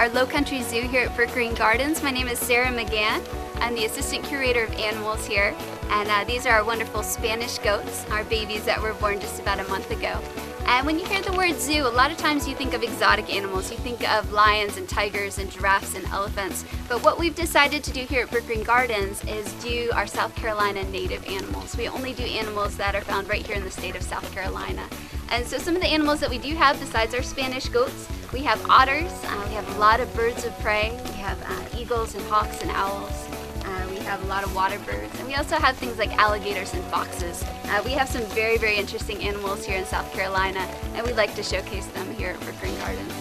our Lowcountry Zoo here at Brookgreen Gardens. My name is Sarah McGann. I'm the Assistant Curator of Animals here, and these are our wonderful Spanish goats, our babies that were born just about a month ago. And when you hear the word zoo, a lot of times you think of exotic animals. You think of lions and tigers and giraffes and elephants. But what we've decided to do here at Brookgreen Gardens is do our South Carolina native animals. We only do animals that are found right here in the state of South Carolina. And so some of the animals that we do have besides our Spanish goats, we have otters, we have a lot of birds of prey, we have eagles and hawks and owls. We have a lot of water birds, and we also have things like alligators and foxes. We have some very, very interesting animals here in South Carolina, and we'd like to showcase them here at Brookgreen Gardens.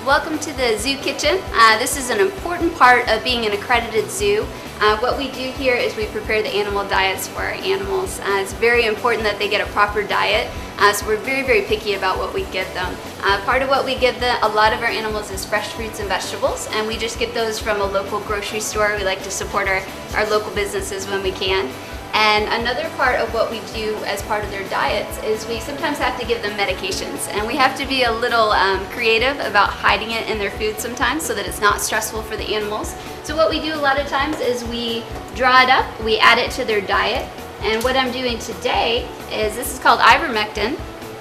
Welcome to the Zoo Kitchen. This is an important part of being an accredited zoo. What we do here is we prepare the animal diets for our animals. It's very important that they get a proper diet, so we're very, very picky about what we give them. Part of what we give a lot of our animals is fresh fruits and vegetables, and we just get those from a local grocery store. We like to support our local businesses when we can. And another part of what we do as part of their diets is we sometimes have to give them medications, and we have to be a little creative about hiding it in their food sometimes so that it's not stressful for the animals. So what we do a lot of times is we draw it up, we add it to their diet, and what I'm doing today is this is called ivermectin,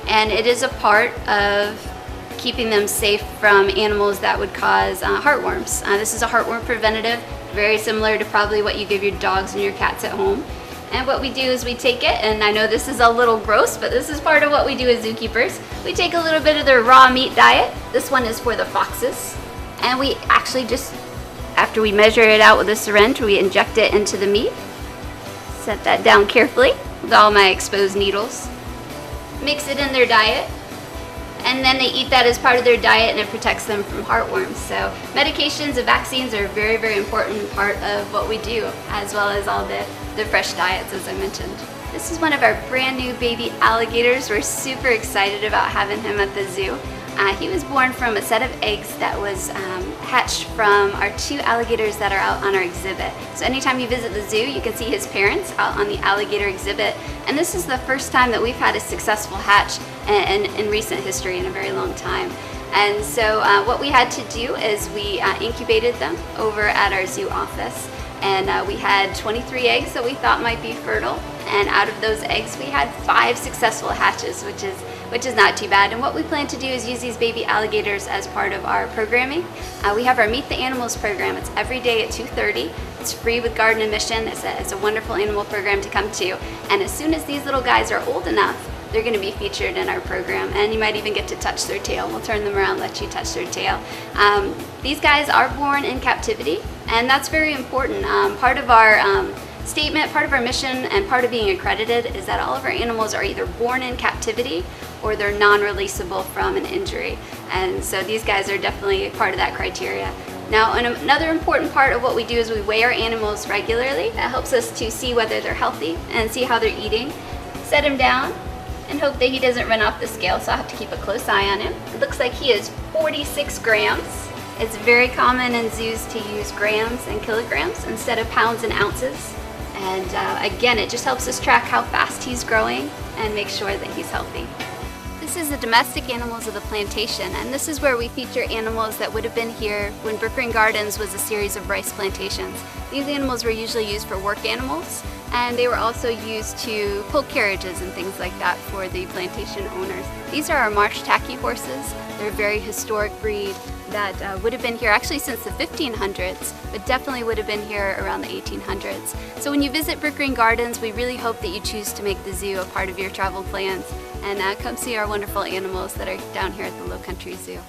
and it is a part of keeping them safe from animals that would cause heartworms. This is a heartworm preventative, very similar to probably what you give your dogs and your cats at home. And what we do is we take it, and I know this is a little gross, but this is part of what we do as zookeepers. We take a little bit of their raw meat diet. This one is for the foxes. And we actually just, after we measure it out with a syringe, we inject it into the meat. Set that down carefully with all my exposed needles. Mix it in their diet. And then they eat that as part of their diet, and it protects them from heartworms. So medications and vaccines are a very, very important part of what we do, as well as all the fresh diets, as I mentioned. This is one of our brand new baby alligators. We're super excited about having him at the zoo. He was born from a set of eggs that was hatched from our 2 alligators that are out on our exhibit. So anytime you visit the zoo, you can see his parents out on the alligator exhibit. And this is the first time that we've had a successful hatch in recent history, in a very long time. And so what we had to do is we incubated them over at our zoo office. And we had 23 eggs that we thought might be fertile, and out of those eggs we had 5 successful hatches, which is not too bad. And what we plan to do is use these baby alligators as part of our programming. We have our Meet the Animals program. It's every day at 2:30. It's free with garden admission. It's a wonderful animal program to come to. And as soon as these little guys are old enough, they're going to be featured in our program, and you might even get to touch their tail. We'll turn them around, let you touch their tail. These guys are born in captivity, and that's very important. Part of our statement, part of our mission, and part of being accredited is that all of our animals are either born in captivity or they're non-releasable from an injury. And so these guys are definitely part of that criteria. Now, another important part of what we do is we weigh our animals regularly. That helps us to see whether they're healthy and see how they're eating. Set him down and hope that he doesn't run off the scale, so I'll have to keep a close eye on him. It looks like he is 46 grams. It's very common in zoos to use grams and kilograms instead of pounds and ounces. And again, it just helps us track how fast he's growing and make sure that he's healthy. This is the domestic animals of the plantation, and this is where we feature animals that would have been here when Brookgreen Gardens was a series of rice plantations. These animals were usually used for work animals, and they were also used to pull carriages and things like that for the plantation owners. These are our marsh tacky horses. They're a very historic breed that would have been here actually since the 1500s, but definitely would have been here around the 1800s. So when you visit Brookgreen Gardens, we really hope that you choose to make the zoo a part of your travel plans, and come see our wonderful animals that are down here at the Lowcountry Zoo.